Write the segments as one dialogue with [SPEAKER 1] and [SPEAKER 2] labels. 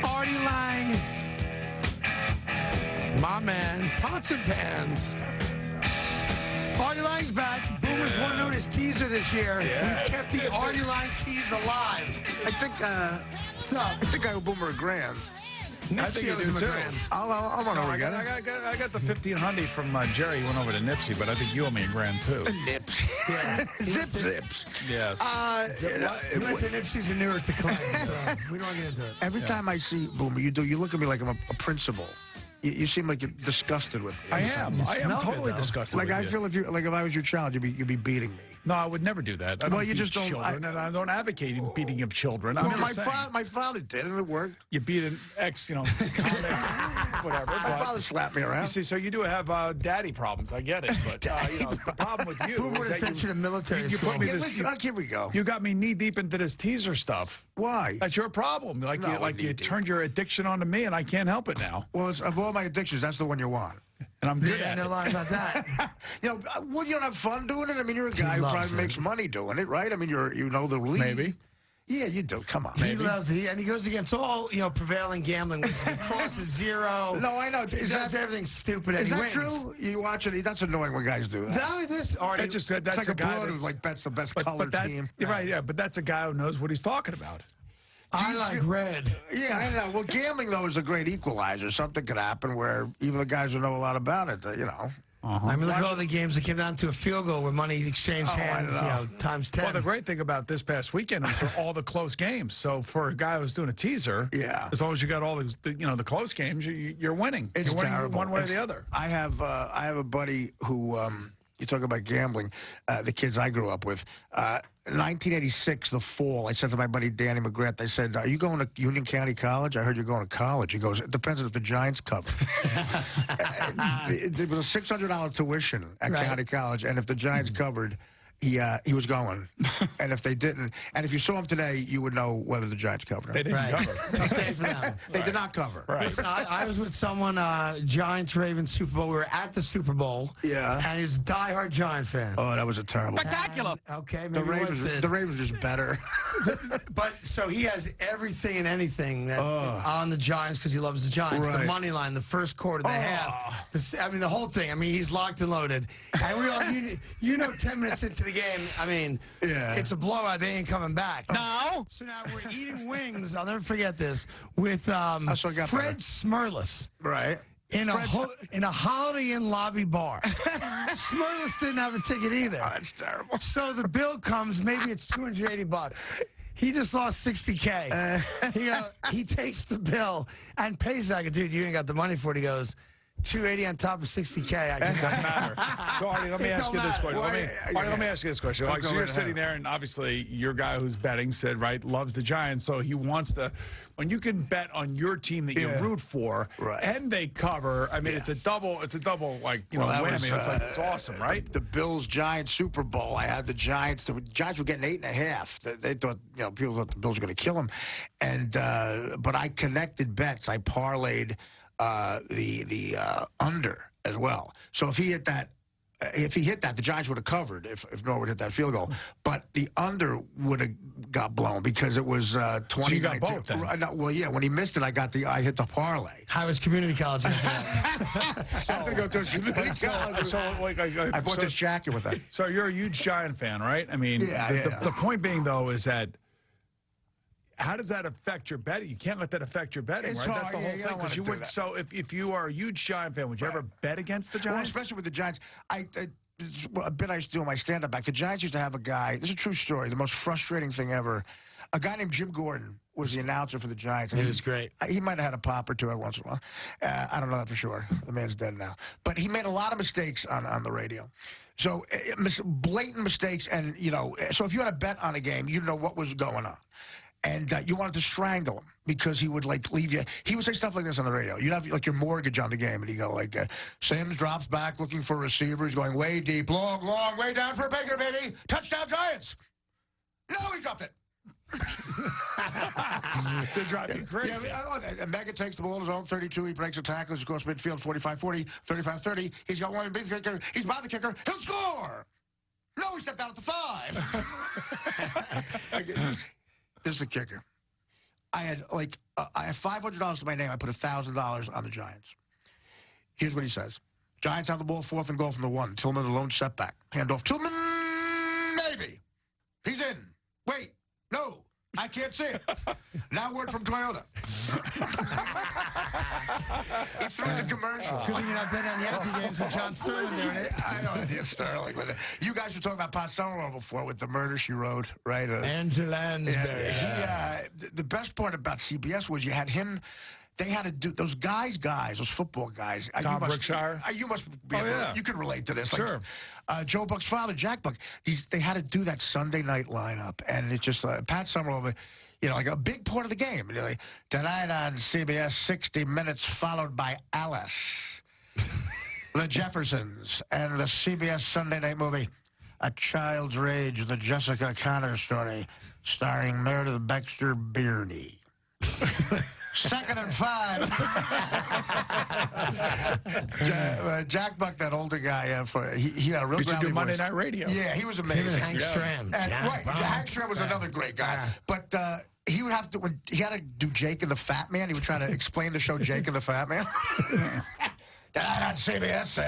[SPEAKER 1] Artie Lange. My man. Pots and pans. Artie Lange's back. Boomers won known as teaser this year.
[SPEAKER 2] Yeah.
[SPEAKER 1] We've kept the Artie Lange tease alive.
[SPEAKER 3] I think I owe Boomer a grand.
[SPEAKER 2] I think you do too.
[SPEAKER 3] I'll run over again.
[SPEAKER 2] I got the 1500 from Jerry. He went over to Nipsey, but I think you owe me a grand too.
[SPEAKER 3] Nips.
[SPEAKER 1] Yeah.
[SPEAKER 3] Zips.
[SPEAKER 2] Yes.
[SPEAKER 1] He went to Nipsey's in Newark to claim. So we don't want to get into it.
[SPEAKER 3] Every time I see Boomer, you look at me like I'm a principal. You seem like you're disgusted with me.
[SPEAKER 2] I am totally
[SPEAKER 1] though.
[SPEAKER 2] disgusted.
[SPEAKER 3] Like
[SPEAKER 2] with
[SPEAKER 3] I
[SPEAKER 2] you.
[SPEAKER 3] feel if I was your child, you'd be beating me.
[SPEAKER 2] No, I would never do that. I
[SPEAKER 3] Well,
[SPEAKER 2] don't
[SPEAKER 3] you
[SPEAKER 2] beat
[SPEAKER 3] just don't-
[SPEAKER 2] children, and I don't advocate beating of children.
[SPEAKER 3] Well,
[SPEAKER 2] I'm just saying.
[SPEAKER 3] my father did, and it worked.
[SPEAKER 2] You beat an ex, comic, whatever.
[SPEAKER 3] My father slapped me around.
[SPEAKER 2] You see, so you do have daddy problems. I get it, but the problem with you
[SPEAKER 1] Boomer
[SPEAKER 2] is that
[SPEAKER 1] sent you to military
[SPEAKER 2] you
[SPEAKER 1] school.
[SPEAKER 2] put me
[SPEAKER 3] Yeah,
[SPEAKER 2] this.
[SPEAKER 3] listen, here we go.
[SPEAKER 2] You got me knee deep into this teaser stuff.
[SPEAKER 3] Why?
[SPEAKER 2] That's your problem.
[SPEAKER 3] No,
[SPEAKER 2] You turned your addiction onto me, and I can't help it now.
[SPEAKER 3] Well, of all my addictions, that's the one you want.
[SPEAKER 2] And I'm good
[SPEAKER 1] Yeah,
[SPEAKER 2] at
[SPEAKER 1] no
[SPEAKER 2] it.
[SPEAKER 1] lie about that.
[SPEAKER 3] You don't have fun doing it? I mean, you're a guy who
[SPEAKER 1] loves
[SPEAKER 3] probably
[SPEAKER 1] it.
[SPEAKER 3] makes money doing it, right? I mean, you know the league.
[SPEAKER 2] Maybe.
[SPEAKER 3] Yeah, you do. Come on.
[SPEAKER 1] He loves it, and he goes against all prevailing gambling. He crosses zero.
[SPEAKER 3] No, I know.
[SPEAKER 1] He does everything stupid. And
[SPEAKER 3] Is
[SPEAKER 1] he
[SPEAKER 3] that
[SPEAKER 1] wins.
[SPEAKER 3] true? You watch it? That's annoying when guys do that.
[SPEAKER 1] No, this Artie.
[SPEAKER 2] That's
[SPEAKER 3] It's
[SPEAKER 2] like
[SPEAKER 3] like
[SPEAKER 2] a
[SPEAKER 3] a
[SPEAKER 2] guy
[SPEAKER 3] blood who bets the best color
[SPEAKER 2] but that,
[SPEAKER 3] team.
[SPEAKER 2] You're right, yeah, but that's a guy who knows what he's talking about.
[SPEAKER 1] I like red.
[SPEAKER 3] Yeah, I know. Well, gambling, though, is a great equalizer. Something could happen where even the guys who know a lot about it,
[SPEAKER 1] I mean, look at all the games that came down to a field goal where money exchanged hands, times 10.
[SPEAKER 2] Well, the great thing about this past weekend was for all the close games. So for a guy who's doing a teaser,
[SPEAKER 3] Yeah.
[SPEAKER 2] as long as you got all the close games, you're winning.
[SPEAKER 3] It's
[SPEAKER 2] you're winning
[SPEAKER 3] terrible.
[SPEAKER 2] one way or the other.
[SPEAKER 3] I have a buddy who you talk about gambling. The kids I grew up with. 1986, the fall. I said to my buddy Danny McGrath, I said, "Are you going to Union County College? I heard you're going to college." He goes, "It depends on if the Giants cover." There was a $600 tuition at County College, and if the Giants covered, he was going. And if they didn't, and if you saw him today, you would know whether the Giants covered.
[SPEAKER 2] They didn't cover.
[SPEAKER 1] Tough day for them.
[SPEAKER 3] They did not cover.
[SPEAKER 2] Right.
[SPEAKER 1] Listen, I was with someone, Giants-Ravens Super Bowl. We were at the Super Bowl.
[SPEAKER 3] Yeah.
[SPEAKER 1] And he was a diehard Giant fan.
[SPEAKER 3] Oh, that was a terrible.
[SPEAKER 2] Spectacular.
[SPEAKER 1] Okay,
[SPEAKER 3] The
[SPEAKER 1] maybe
[SPEAKER 3] Ravens are just better.
[SPEAKER 1] But so he has everything and anything that on the Giants because he loves the Giants.
[SPEAKER 3] Right.
[SPEAKER 1] The money line, the first quarter, the half. The whole thing. I mean, he's locked and loaded. And we all, 10 minutes into the game, I mean, it's a blowout. They ain't coming back.
[SPEAKER 2] No.
[SPEAKER 1] So now we're eating wings. I'll never forget this with Fred
[SPEAKER 3] better.
[SPEAKER 1] Smurless.
[SPEAKER 3] Right.
[SPEAKER 1] In a Holiday Inn lobby bar. Smurless didn't have a ticket either.
[SPEAKER 3] Oh, that's terrible.
[SPEAKER 1] So the bill comes, maybe it's $280. He just lost $60K. He takes the bill and pays. I go, dude, you ain't got the money for it. He goes, $280 on top of $60K.
[SPEAKER 2] It doesn't matter. So, Artie, let me ask you this question. Let me ask you this question. Like, so you're sitting there, and obviously your guy who's betting said, right, loves the Giants, so he wants to. When you can bet on your team that you root for, and they cover, I mean, it's a double, like whammy. It's awesome, right?
[SPEAKER 3] The Bills-Giants Super Bowl. I had the Giants. The Giants were getting 8.5. They thought, people thought the Bills were going to kill them, and but I connected bets. I parlayed the under as well. So if he hit that, the Giants would have covered if Norwood hit that field goal. But the under would have got blown because it was 20.
[SPEAKER 2] So you got both then?
[SPEAKER 3] Well, yeah. When he missed it, I hit the parlay.
[SPEAKER 1] How was community college?
[SPEAKER 3] I have to go to community college. I bought this jacket with that.
[SPEAKER 2] So you're a huge Giant fan, right? I mean, the point being, though, is that how does that affect your betting? You can't let that affect your betting, right? That's the whole thing. Because you would. So if you are a huge Giant fan, would you ever bet against the Giants?
[SPEAKER 3] Well, especially with the Giants. A bit I used to do on my stand-up back. The Giants used to have a guy. This is a true story. The most frustrating thing ever. A guy named Jim Gordon was the announcer for the Giants.
[SPEAKER 1] He was great.
[SPEAKER 3] He might have had a pop or two every once in a while. I don't know that for sure. The man's dead now. But he made a lot of mistakes on the radio. So blatant mistakes, and so if you had a bet on a game, you'd know what was going on. And you wanted to strangle him because he would leave you. He would say stuff like this on the radio. You'd have your mortgage on the game, and he'd go Sims drops back looking for a receiver. He's going way deep, long, way down for Baker, baby. Touchdown Giants. No, he dropped it.
[SPEAKER 2] To drive you crazy.
[SPEAKER 3] And Mega takes the ball to his own 32. He breaks a tackle. He scores midfield 45-40, 35-30. He's got one big kicker. He's by the kicker. He'll score. No, he stepped out at the 5. This is the kicker. I had $500 to my name. I put $1,000 on the Giants. Here's what he says. Giants have the ball, 4th and goal from the 1. Tillman, the lone setback. Handoff. Tillman, maybe. He's in. Wait, no. I can't see it. Now word from Toyota. He threw the commercial.
[SPEAKER 1] Good thing you're not betting on the Yankee games with John Sterling doing it.
[SPEAKER 3] I know it is Sterling. But you guys were talking about Pat Summerall before with the murder she wrote, right?
[SPEAKER 1] Angela Lansbury.
[SPEAKER 3] The best part about CBS was you had him. They had to do those guys, those football guys.
[SPEAKER 2] Tom Brookshire.
[SPEAKER 3] You must be able to, you could relate to this.
[SPEAKER 2] Sure.
[SPEAKER 3] Like, Joe Buck's father, Jack Buck. They had to do that Sunday night lineup, and it just Pat Summerall, like a big part of the game. Like, tonight on CBS, 60 Minutes, followed by Alice, the Jeffersons, and the CBS Sunday night movie, A Child's Rage, the Jessica Connor story, starring Meredith Baxter Birney. 2nd and 5. Jack Buck, that older guy, he had a real
[SPEAKER 2] growly voice. Monday Night Radio.
[SPEAKER 3] Yeah, he was amazing.
[SPEAKER 1] Him and Hank Stram.
[SPEAKER 3] Hank Stram was another great guy. But he would have to, when he had to do Jake and the Fat Man, he would try to explain the show Jake and the Fat Man. Tonight on CBS,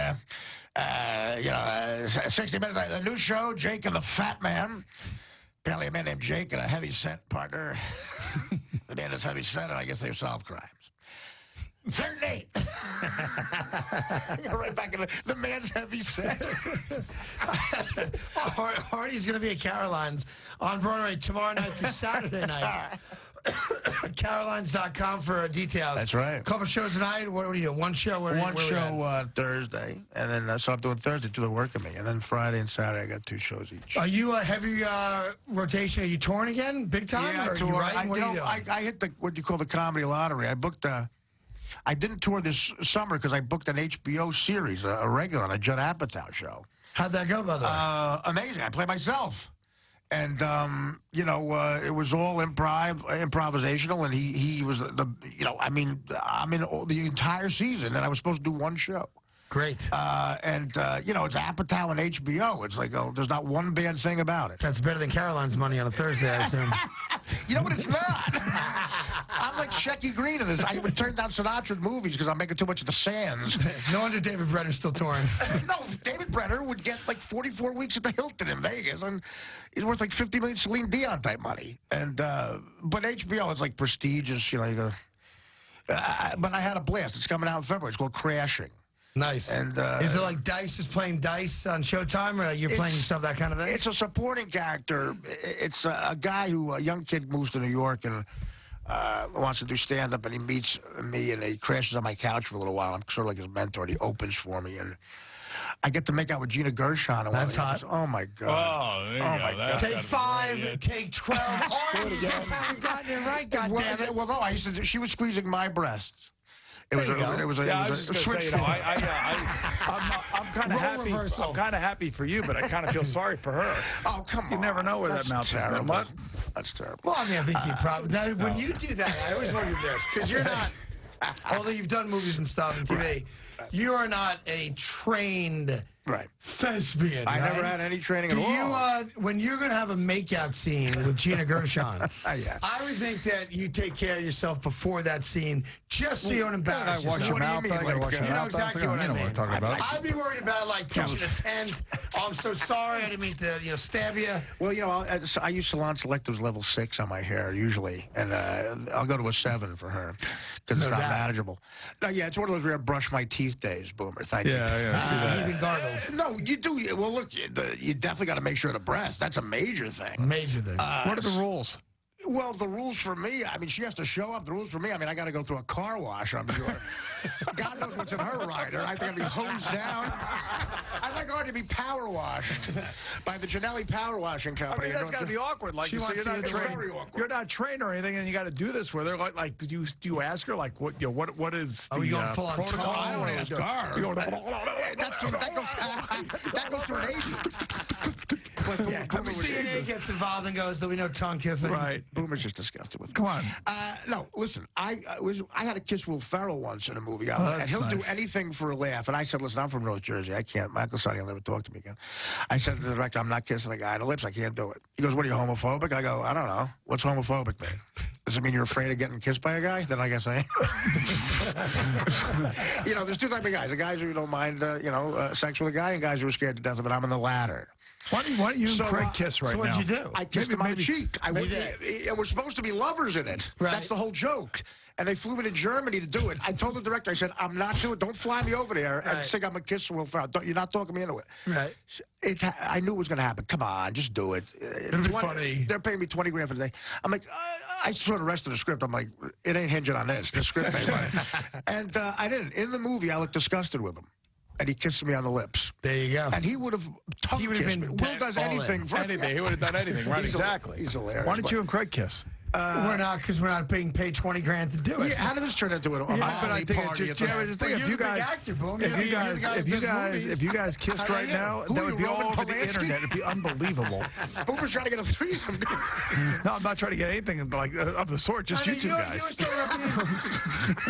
[SPEAKER 3] 60 Minutes, the new show, Jake and the Fat Man. Apparently a man named Jake and a heavy-set partner. The man is heavy-set, and I guess they solve crimes. 3rd and 8. Right back in the man's heavy-set.
[SPEAKER 1] Artie's going to be at Caroline's on Broadway tomorrow night through Saturday night. Carolines.com for details.
[SPEAKER 3] That's right.
[SPEAKER 1] A couple shows tonight. What are you doing? One show?
[SPEAKER 3] One show Thursday, and then so I'm doing Thursday to the work of me, and then Friday and Saturday I got 2 shows each.
[SPEAKER 1] Are you a heavy rotation? Are you touring again, big time?
[SPEAKER 3] Yeah,
[SPEAKER 1] or are you writing? What are you doing?
[SPEAKER 3] I hit what you call the comedy lottery. I booked I didn't tour this summer because I booked an HBO series, a regular on a Judd Apatow show.
[SPEAKER 1] How'd that go, by the way?
[SPEAKER 3] Amazing. I played myself. And, it was all improvisational, and he was I'm in the entire season, and I was supposed to do 1 show.
[SPEAKER 1] Great.
[SPEAKER 3] It's Apatow and HBO. It's like, there's not one bad thing about it.
[SPEAKER 1] That's better than Caroline's money on a Thursday, I assume.
[SPEAKER 3] You know what? It's not. I'm like Shecky Green in this. I would turn down Sinatra's movies because I'm making too much of the Sands.
[SPEAKER 1] No wonder David Brenner's still touring.
[SPEAKER 3] No, David Brenner would get like 44 weeks at the Hilton in Vegas, and he's worth like 50 million Celine Dion type money. And but HBO is like prestigious, you go. But I had a blast. It's coming out in February. It's called Crashing.
[SPEAKER 1] Nice.
[SPEAKER 3] And
[SPEAKER 1] is it like Dice is playing Dice on Showtime, or you're playing yourself, that kind of thing?
[SPEAKER 3] It's a supporting character. It's a guy a young kid moves to New York and wants to do stand-up, and he meets me, and he crashes on my couch for a little while. I'm sort of like his mentor, and he opens for me, and I get to make out with Gina Gershon.
[SPEAKER 1] That's hot.
[SPEAKER 3] Oh, my God.
[SPEAKER 2] Oh, there you go.
[SPEAKER 3] My God.
[SPEAKER 1] Take 5, take 12. Artie, you just haven't gotten it right, goddammit.
[SPEAKER 3] Well, no, she was squeezing my breasts. It was a switch.
[SPEAKER 2] I'm kind of happy. I'm kind of happy for you, but I kind of feel sorry for her.
[SPEAKER 3] Oh, come on!
[SPEAKER 2] You never know where that mouth is going. What?
[SPEAKER 3] That's terrible.
[SPEAKER 1] Well, I mean, I think you probably. Now, when you do that, I always wonder this because you're not. Although you've done movies and stuff and TV, you are not a trained thespian.
[SPEAKER 3] I never had any training at all.
[SPEAKER 1] When you're going to have a makeout scene with Gina Gershon,
[SPEAKER 3] yes.
[SPEAKER 1] I would think that you take care of yourself before that scene, just so you don't embarrass yourself.
[SPEAKER 3] What do you mean?
[SPEAKER 1] You know exactly what I mean.
[SPEAKER 2] I'd
[SPEAKER 1] be worried about pushing a tent. Oh, I'm so sorry. I didn't mean to stab you.
[SPEAKER 3] Well, I use Salon Selectives level 6 on my hair usually, and I'll go to a 7 for her because it's not manageable. No, it's one of those rare brush my teeth days, Boomer. Thank you.
[SPEAKER 2] Yeah.
[SPEAKER 1] Even gargles.
[SPEAKER 3] No, you do. Well, look, you definitely got to make sure the breast. That's a major thing.
[SPEAKER 1] Major thing.
[SPEAKER 2] What are the rules?
[SPEAKER 3] Well, the rules for me, I mean, she has to show up. The rules for me, I mean, I got to go through a car wash, I'm sure. God knows what's in her rider. I think I'd be hosed down. I'd like her to be power washed by the Janelli Power Washing Company.
[SPEAKER 2] I mean, that's got to be awkward. Like, so you're not trained. You're not trained or anything, and you got to do this. Where they're like, do you ask her what is the protocol?
[SPEAKER 3] I don't ask her. That goes through an agent. Boomer was
[SPEAKER 1] CNN gets involved and goes, "Do we know tongue kissing?"
[SPEAKER 2] Right.
[SPEAKER 3] Boomer's just disgusted with me.
[SPEAKER 2] Come on.
[SPEAKER 3] No, listen. I had to kiss Will Ferrell once in a movie,
[SPEAKER 1] that's
[SPEAKER 3] and he'll do
[SPEAKER 1] nice.
[SPEAKER 3] anything for a laugh. And I said, "Listen, I'm from North Jersey. I can't. Michael Sonny will never talk to me again." I said to the director, "I'm not kissing a guy on the lips. I can't do it." He goes, "What are you, homophobic?" I go, "I don't know. What's homophobic mean? Does it mean you're afraid of getting kissed by a guy? Then I guess I am." You know, there's two types of guys: the guys who don't mind, sex with a guy, and guys who are scared to death of it. I'm in the latter.
[SPEAKER 2] Why don't you and Craig kiss right
[SPEAKER 1] so what'd
[SPEAKER 2] now?
[SPEAKER 1] you do?
[SPEAKER 3] I kissed him on the cheek. And we're supposed to be lovers in it.
[SPEAKER 1] Right.
[SPEAKER 3] That's the whole joke. And they flew me to Germany to do it. I told the director, I said, "I'm not doing it. Don't fly me over there and think I'm going to kiss Will Ferrell. You're not talking me into it."
[SPEAKER 1] Right.
[SPEAKER 3] I knew it was going to happen. Come on, just do it.
[SPEAKER 1] It'll be funny.
[SPEAKER 3] They're paying me $20 grand for the day. I'm like, I saw the rest of the script. I'm like, it ain't hinging on this. The script ain't funny. And I didn't. In the movie, I looked disgusted with him. And he kissed me on the lips.
[SPEAKER 1] There you go.
[SPEAKER 3] And he would have tongue
[SPEAKER 1] He would have
[SPEAKER 3] kissed
[SPEAKER 1] been
[SPEAKER 3] me. Will does
[SPEAKER 1] all
[SPEAKER 3] anything
[SPEAKER 1] in.
[SPEAKER 3] for
[SPEAKER 2] Anything. He would have done anything. Right, exactly.
[SPEAKER 3] He's hilarious.
[SPEAKER 2] Why don't you and Craig kiss?
[SPEAKER 1] We're not, because we're not being paid 20 grand to do it.
[SPEAKER 3] Yeah, how did this turn into a
[SPEAKER 2] But I think
[SPEAKER 3] party?
[SPEAKER 2] just think
[SPEAKER 1] Well,
[SPEAKER 2] if
[SPEAKER 1] you're
[SPEAKER 2] you
[SPEAKER 1] the big
[SPEAKER 2] guys,
[SPEAKER 1] actor, Boom.
[SPEAKER 2] if you guys kissed right now,
[SPEAKER 3] Who
[SPEAKER 2] that
[SPEAKER 3] are
[SPEAKER 2] would
[SPEAKER 3] you,
[SPEAKER 2] be
[SPEAKER 3] Roman
[SPEAKER 2] all over the
[SPEAKER 3] Polanski?
[SPEAKER 2] internet. It'd be unbelievable.
[SPEAKER 3] Boomer's trying to get a threesome.
[SPEAKER 2] No, I'm not trying to get anything like of the sort. Just you two guys.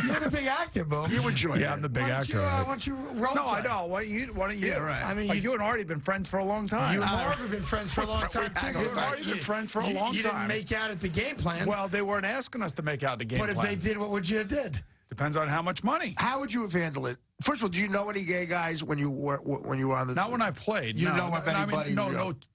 [SPEAKER 1] You're the big actor, Boom.
[SPEAKER 3] You enjoy it.
[SPEAKER 2] Yeah, I'm the big
[SPEAKER 1] Why
[SPEAKER 2] actor.
[SPEAKER 1] don't you roll
[SPEAKER 2] No, I
[SPEAKER 1] play?
[SPEAKER 2] know. Why don't you?
[SPEAKER 3] Yeah, right.
[SPEAKER 1] I mean,
[SPEAKER 2] like you and Artie have been friends for a long time.
[SPEAKER 1] You and Marv have been friends for a long time, too.
[SPEAKER 3] You and
[SPEAKER 2] Artie have been friends for a long
[SPEAKER 1] You didn't
[SPEAKER 2] time.
[SPEAKER 1] make out at the game plan.
[SPEAKER 2] Well, they weren't asking us to make out the game
[SPEAKER 1] but if
[SPEAKER 2] plan.
[SPEAKER 1] they did, what would you have did?
[SPEAKER 2] Depends on how much money.
[SPEAKER 3] How would you have handled it? First of all, do you know any gay guys when you were on the?
[SPEAKER 2] Not when I played.
[SPEAKER 3] You
[SPEAKER 2] no.
[SPEAKER 3] know of anybody?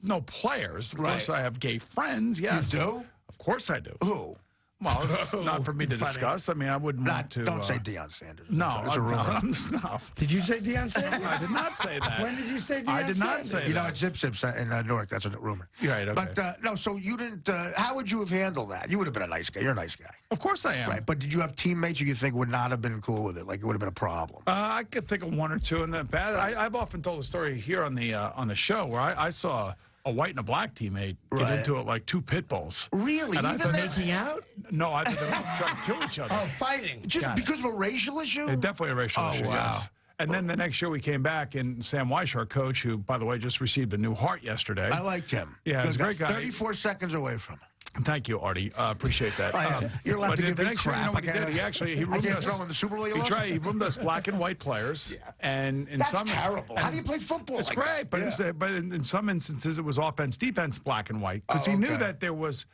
[SPEAKER 2] No players. Of course,
[SPEAKER 3] Right.
[SPEAKER 2] I have gay friends. Yes.
[SPEAKER 3] You do?
[SPEAKER 2] Of course, I do.
[SPEAKER 3] Who?
[SPEAKER 2] Well, it's not for me to
[SPEAKER 1] Funny.
[SPEAKER 2] discuss. I mean, I wouldn't want to.
[SPEAKER 3] Don't say Deion Sanders.
[SPEAKER 2] No,
[SPEAKER 3] it's a rumor.
[SPEAKER 2] no.
[SPEAKER 1] Did you say Deion Sanders?
[SPEAKER 2] I did not say that.
[SPEAKER 1] When did you say Deion
[SPEAKER 2] I did not
[SPEAKER 1] Sanders?
[SPEAKER 2] say
[SPEAKER 3] You know,
[SPEAKER 2] that.
[SPEAKER 3] it's Zip Zips in Newark. That's a rumor.
[SPEAKER 2] Right, okay.
[SPEAKER 3] But no, so you didn't. How would you have handled that? You would have been a nice guy. You're a nice guy,
[SPEAKER 2] Of course I am.
[SPEAKER 3] right? But did you have teammates who you think would not have been cool with it? Like it would have been a problem.
[SPEAKER 2] I could think of one or two in the past. I've often told a story here on the show where I saw a white and a black teammate get
[SPEAKER 3] Right.
[SPEAKER 2] into it like two pit bulls.
[SPEAKER 3] Really?
[SPEAKER 2] And I
[SPEAKER 3] Even
[SPEAKER 2] thought-
[SPEAKER 3] that-
[SPEAKER 1] Making out?
[SPEAKER 2] No, I think they were trying to kill each other.
[SPEAKER 1] Oh, fighting.
[SPEAKER 3] just
[SPEAKER 1] Got it.
[SPEAKER 3] because of a racial issue?
[SPEAKER 2] Definitely a racial issue,
[SPEAKER 3] wow.
[SPEAKER 2] yes. And then the next year we came back, and Sam Weish, our coach, who, by the way, just received a new heart yesterday.
[SPEAKER 3] I like him.
[SPEAKER 2] Yeah, he's a
[SPEAKER 3] Good
[SPEAKER 2] great guy.
[SPEAKER 3] 34 seconds away from him.
[SPEAKER 2] Thank you, Artie. Appreciate that.
[SPEAKER 3] You're allowed
[SPEAKER 2] but
[SPEAKER 3] to give
[SPEAKER 2] the
[SPEAKER 3] me
[SPEAKER 2] next year, you
[SPEAKER 3] crap.
[SPEAKER 2] know what he did? He
[SPEAKER 3] I
[SPEAKER 2] roomed
[SPEAKER 3] can't
[SPEAKER 2] us.
[SPEAKER 3] throw in the Super Bowl. You
[SPEAKER 2] He
[SPEAKER 3] lost?
[SPEAKER 2] tried. He roomed us black and white players, and in
[SPEAKER 3] That's
[SPEAKER 2] some
[SPEAKER 3] terrible. How
[SPEAKER 2] and
[SPEAKER 3] do you play football?
[SPEAKER 2] It's
[SPEAKER 3] like
[SPEAKER 2] great,
[SPEAKER 3] that?
[SPEAKER 2] but
[SPEAKER 3] Yeah.
[SPEAKER 2] but in some instances it was offense, defense, black and white, because he knew
[SPEAKER 3] okay.
[SPEAKER 2] that there was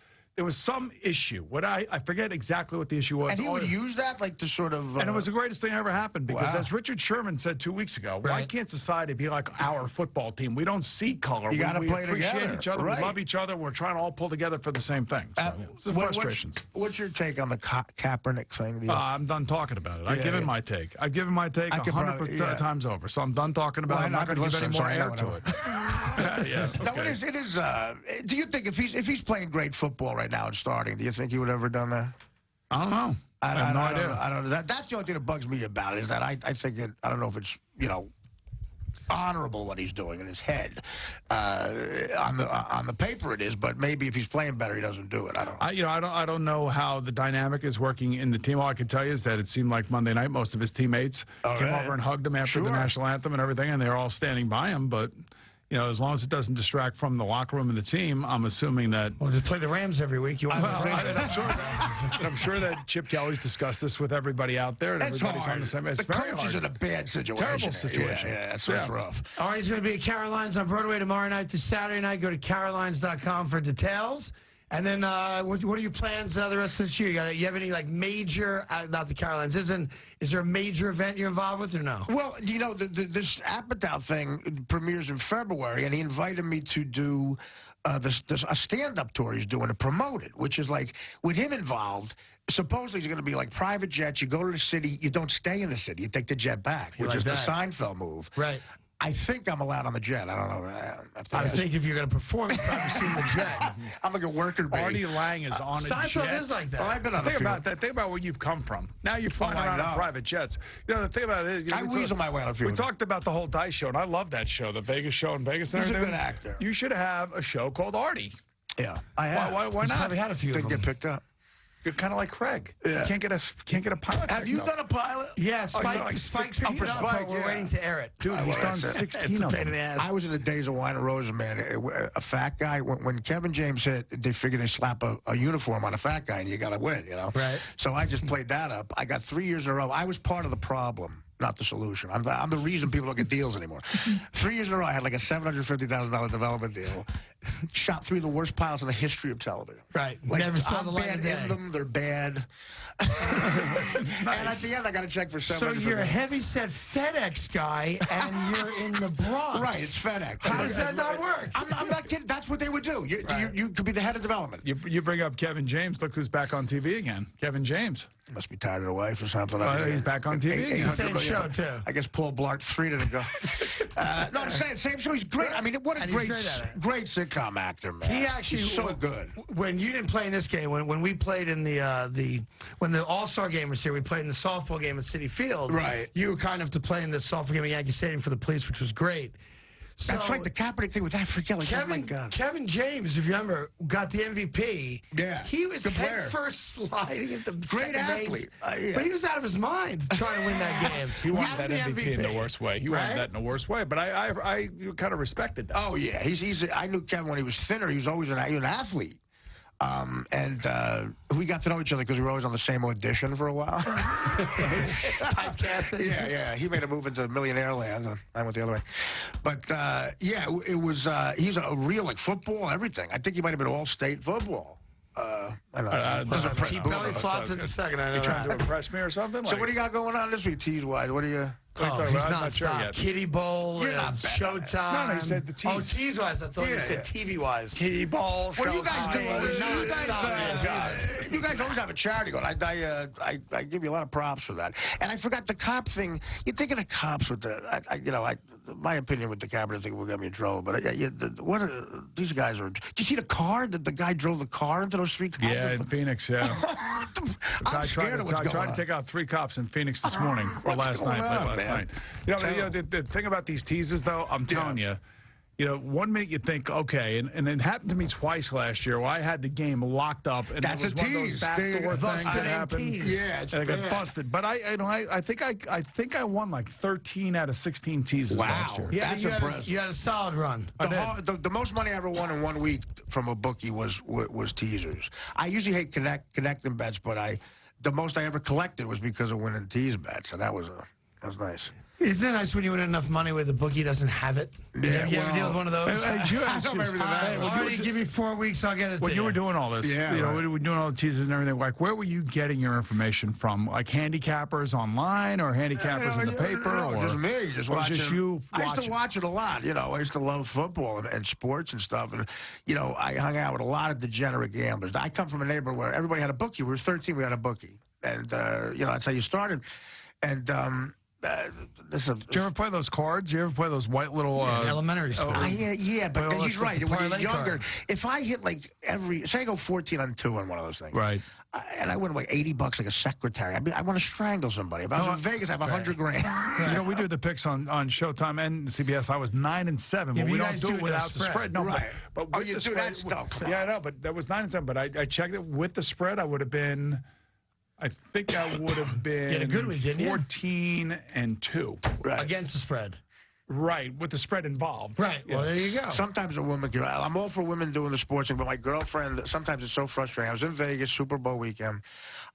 [SPEAKER 2] some issue. What I forget exactly what the issue was.
[SPEAKER 3] And he would use that like to sort of.
[SPEAKER 2] And it was the greatest thing that ever happened because,
[SPEAKER 3] Wow.
[SPEAKER 2] as Richard Sherman said 2 weeks ago, why
[SPEAKER 1] Right.
[SPEAKER 2] can't society be like our football team? We don't see color.
[SPEAKER 3] You gotta
[SPEAKER 2] we
[SPEAKER 3] play
[SPEAKER 2] appreciate
[SPEAKER 3] together.
[SPEAKER 2] each other.
[SPEAKER 3] Right.
[SPEAKER 2] We love each other. We're trying to all pull together for the same thing. So, it's the frustrations.
[SPEAKER 3] What's your take on the Kaepernick thing?
[SPEAKER 2] I'm done talking about it. I've
[SPEAKER 3] Yeah,
[SPEAKER 2] given
[SPEAKER 3] yeah.
[SPEAKER 2] my take. I've given my take
[SPEAKER 3] I could
[SPEAKER 2] 100
[SPEAKER 3] probably-
[SPEAKER 2] times over. So I'm done talking about
[SPEAKER 3] Well,
[SPEAKER 2] it. I'm not
[SPEAKER 3] I've
[SPEAKER 2] going
[SPEAKER 3] been
[SPEAKER 2] to give any
[SPEAKER 3] listening,
[SPEAKER 2] more
[SPEAKER 3] so I
[SPEAKER 2] air
[SPEAKER 3] know
[SPEAKER 2] to it. Yeah,
[SPEAKER 3] No,
[SPEAKER 2] okay.
[SPEAKER 3] it is. Do you think if he's playing great football right now and starting, do you think he would have ever done that?
[SPEAKER 2] I don't know. I have no idea.
[SPEAKER 3] I don't know. That's the only thing that bugs me about it is that I think it. I don't know if it's honorable what he's doing in his head. On the paper it is, but maybe if he's playing better, he doesn't do it. I don't know.
[SPEAKER 2] I don't know how the dynamic is working in the team. All I can tell you is that it seemed like Monday night most of his teammates came over and hugged him after the
[SPEAKER 3] Sure.
[SPEAKER 2] national anthem and everything, and they were all standing by him. But as long as it doesn't distract from the locker room and the team, I'm assuming that.
[SPEAKER 1] Well, just play the Rams every week. You want
[SPEAKER 2] Well, I'm sure that Chip Kelly's discussed this with everybody out there, and
[SPEAKER 3] That's
[SPEAKER 2] everybody's
[SPEAKER 3] hard.
[SPEAKER 2] on the same. It's
[SPEAKER 3] the
[SPEAKER 2] very
[SPEAKER 3] coach
[SPEAKER 2] hard.
[SPEAKER 3] is in a bad situation.
[SPEAKER 2] Terrible situation.
[SPEAKER 3] Yeah, that's
[SPEAKER 2] Yeah.
[SPEAKER 3] rough.
[SPEAKER 1] Artie's going to be at Caroline's on Broadway tomorrow night to Saturday night. Go to carolines.com for details. And then what are your plans the rest of this year? You have any major, not the Carolines, is there a major event you're involved with or no?
[SPEAKER 3] Well, this Apatow thing premieres in February, and he invited me to do a stand-up tour he's doing to promote it, which is like, with him involved, supposedly it's going to be like private jets. You go to the city, you don't stay in the city, you take the jet back, which is the Seinfeld move.
[SPEAKER 1] Right.
[SPEAKER 3] I think I'm allowed on the jet. I don't know.
[SPEAKER 1] I think if you're going to perform, you've probably seen the jet.
[SPEAKER 3] I'm like a worker bee.
[SPEAKER 2] Artie Lange is on a jet.
[SPEAKER 1] Seinfeld is like that.
[SPEAKER 3] Well, I've been on
[SPEAKER 2] Think
[SPEAKER 3] a few.
[SPEAKER 2] about that. Think about where you've come from. Now you're flying
[SPEAKER 3] I
[SPEAKER 2] around
[SPEAKER 3] know.
[SPEAKER 2] on private jets. The thing about it is,
[SPEAKER 3] I weasel my way on a few.
[SPEAKER 2] we talked about the whole Dice show, and I love that show, the Vegas show in Vegas. And
[SPEAKER 3] He's a
[SPEAKER 2] everything.
[SPEAKER 3] good actor.
[SPEAKER 2] You should have a show called Artie.
[SPEAKER 3] Yeah, I have.
[SPEAKER 2] Why
[SPEAKER 1] He's
[SPEAKER 2] not?
[SPEAKER 1] probably had a few of
[SPEAKER 3] Didn't
[SPEAKER 1] them.
[SPEAKER 3] get picked up.
[SPEAKER 2] You're kind of like Craig. Yeah. You can't get a pilot.
[SPEAKER 3] Have you done a pilot?
[SPEAKER 1] Yeah,
[SPEAKER 2] Spike
[SPEAKER 1] picked it up, but we're waiting to air it.
[SPEAKER 2] Dude, he's done 16 of them.
[SPEAKER 3] I was in the days of Wine and Roses, man. A fat guy, when Kevin James hit, they figured they slap a uniform on a fat guy and you got to win, you know?
[SPEAKER 1] Right.
[SPEAKER 3] So I just played that up. I got 3 years in a row. I was part of the problem, not the solution. I'm the reason people don't get deals anymore. 3 years in a row, I had like a $750,000 development deal. Shot 3 of the worst pilots in the history of television.
[SPEAKER 1] Right.
[SPEAKER 3] Like,
[SPEAKER 1] Never saw the light
[SPEAKER 3] bad
[SPEAKER 1] of day.
[SPEAKER 3] in them. They're bad.
[SPEAKER 2] Nice.
[SPEAKER 3] And at the end, I got a check for $750,000.
[SPEAKER 1] So you're a heavy-set FedEx guy, and you're in the Bronx.
[SPEAKER 3] Right, it's FedEx.
[SPEAKER 1] How does that not work?
[SPEAKER 3] I'm not kidding. That's what they would do. You could be the head of development.
[SPEAKER 2] You bring up Kevin James. Look who's back on TV again. Kevin James.
[SPEAKER 3] He must be tired of the wife or something.
[SPEAKER 2] He's back on TV.
[SPEAKER 1] It's the same show, too.
[SPEAKER 3] I guess Paul Blart 3 didn't go. No, I'm saying same show. He's great. I mean, what a great sitcom actor, man.
[SPEAKER 1] He actually
[SPEAKER 3] He's so good.
[SPEAKER 1] When you didn't play in this game, when we played in when the All-Star game was here, we played in the softball game at Citi Field.
[SPEAKER 3] Right.
[SPEAKER 1] You were kind of to play in the softball game at Yankee Stadium for the Police, which was great. So
[SPEAKER 3] That's right. The Kaepernick thing with that. Forget. Like, oh my God.
[SPEAKER 1] Kevin James, if you remember, got the MVP.
[SPEAKER 3] Yeah.
[SPEAKER 1] He was
[SPEAKER 3] Good player.
[SPEAKER 1] head first sliding at the
[SPEAKER 3] Great athlete. Yeah.
[SPEAKER 1] But he was out of his mind trying to win that game.
[SPEAKER 2] He won that MVP in the worst way. He won
[SPEAKER 1] Right?
[SPEAKER 2] that in the worst way. But I kind of respected that.
[SPEAKER 3] Oh yeah. I knew Kevin when he was thinner. He was always an athlete. We got to know each other because we were always on the same audition for a while.
[SPEAKER 1] Typecasting.
[SPEAKER 3] Yeah. He made a move into Millionaire Land, and I went the other way. But it was. He's a real football, everything. I think he might have been Allstate football. I know.
[SPEAKER 1] He belly flopped in the second. I know
[SPEAKER 2] You trying to
[SPEAKER 1] that.
[SPEAKER 2] impress me or something?
[SPEAKER 3] So what do you got going on this week, tease-wise? What do you...
[SPEAKER 1] Oh, he's not
[SPEAKER 2] sure
[SPEAKER 1] stop.
[SPEAKER 2] yet.
[SPEAKER 1] Kitty Bowl,
[SPEAKER 3] You're not betting on it.
[SPEAKER 1] Showtime.
[SPEAKER 2] No, he said the tease.
[SPEAKER 1] Oh, tease-wise. I thought you said TV-wise.
[SPEAKER 2] Kitty Ball.
[SPEAKER 3] What are you guys doing?
[SPEAKER 1] Non-stop.
[SPEAKER 3] You guys always have a charity going. I give you a lot of props for that. And I forgot the cop thing. You're thinking of cops with my opinion with the Kaepernick thing will get me in trouble. But these guys are? Did you see the car? That the guy drove the car into those 3 cops?
[SPEAKER 2] Yeah, in Phoenix, yeah.
[SPEAKER 3] I'm scared of what's going on.
[SPEAKER 2] tried to take out 3 cops in Phoenix this morning or last night. You know, the thing about these teases, though, I'm telling you, 1 minute you think, okay, and it happened to me twice last year where I had the game locked up, and
[SPEAKER 3] that's
[SPEAKER 2] it was one of those backdoor things that happened.
[SPEAKER 3] Yeah,
[SPEAKER 2] and I got busted. But I think I won like 13 out of 16 teases last year.
[SPEAKER 1] Yeah,
[SPEAKER 3] that's impressive.
[SPEAKER 1] You had a solid run.
[SPEAKER 3] The most money I ever won in 1 week from a bookie was teasers. I usually hate connecting bets, but the most I ever collected was because of winning tease bets, and that was nice.
[SPEAKER 1] Isn't it nice when you win enough money where the bookie doesn't have it?
[SPEAKER 3] Yeah,
[SPEAKER 1] you ever deal with one of those? Give me 4 weeks, I'll get it
[SPEAKER 2] When
[SPEAKER 1] to
[SPEAKER 2] you were doing all this,
[SPEAKER 3] Yeah,
[SPEAKER 2] we were doing all the teases and everything, like, where were you getting your information from? Like handicappers online or handicappers in the paper?
[SPEAKER 3] No,
[SPEAKER 2] or
[SPEAKER 3] just me. Just watching.
[SPEAKER 2] Just you
[SPEAKER 3] I used to watch it a lot. I used to love football and sports and stuff. And, I hung out with a lot of degenerate gamblers. I come from a neighborhood where everybody had a bookie. We were 13, we had a bookie. And, that's how you started. And,
[SPEAKER 2] Did you ever play those cards? You ever play those white little...
[SPEAKER 1] elementary school.
[SPEAKER 3] Yeah, but he's right. When you're younger,
[SPEAKER 1] cards.
[SPEAKER 3] if I hit say I go 14 on 2 on one of those things.
[SPEAKER 2] Right.
[SPEAKER 3] And I win like $80 like a secretary. I want to strangle somebody. If I was in Vegas, I have $100 grand.
[SPEAKER 2] We do the picks on Showtime and CBS. I would have 9-7, but we don't do it without the spread. No,
[SPEAKER 3] right.
[SPEAKER 2] But
[SPEAKER 3] you do that stuff.
[SPEAKER 2] Yeah, I know, but that was 9-7. But I checked it with the spread. I would have been... I think I would have been
[SPEAKER 1] had a good week, didn't you?
[SPEAKER 2] 14-2.
[SPEAKER 3] Right.
[SPEAKER 1] Against the spread.
[SPEAKER 2] Right, with the spread involved.
[SPEAKER 1] Right.
[SPEAKER 2] Yeah.
[SPEAKER 1] Well, there you go.
[SPEAKER 3] Sometimes a woman can. I'm all for women doing the sports thing, but my girlfriend, sometimes it's so frustrating. I was in Vegas, Super Bowl weekend.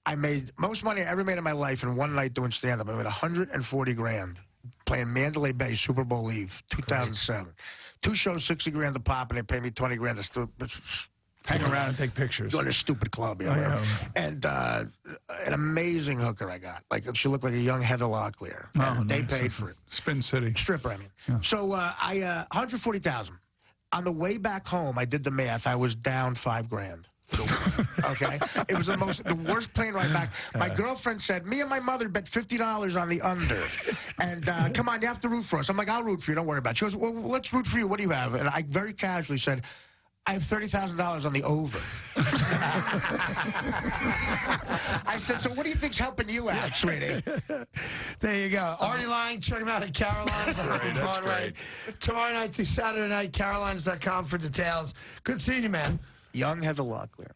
[SPEAKER 3] I made most money I ever made in my life in one night doing stand-up. I made $140 grand playing Mandalay Bay Super Bowl Eve, 2007. Great. 2 shows, $60 grand a pop, and they paid me $20 grand to
[SPEAKER 2] hang around and take pictures.
[SPEAKER 3] Go to a stupid club, And an amazing hooker I got. Like, she looked like a young Heather Locklear. They paid for it.
[SPEAKER 2] Spin City.
[SPEAKER 3] Stripper, I mean. Yeah. So, $140,000. On the way back home, I did the math. I was down $5 grand. Okay? It was the worst plane ride back. My girlfriend said, me and my mother bet $50 on the under. And, come on, you have to root for us. I'm like, I'll root for you. Don't worry about it. She goes, well, let's root for you. What do you have? And I very casually said, I have $30,000 on the over. I said, so what do you think's helping you out, sweetie?
[SPEAKER 1] There you go. Artie Lange, check him out at Caroline's on Broadway. Tomorrow night through Saturday night, carolines.com for details. Good seeing you, man.
[SPEAKER 3] Young Heather Locklear.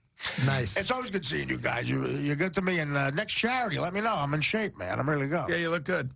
[SPEAKER 1] Nice.
[SPEAKER 3] It's always good seeing you guys. You're good to me. And next charity, let me know. I'm in shape, man. I'm ready to go.
[SPEAKER 2] Yeah, you look good.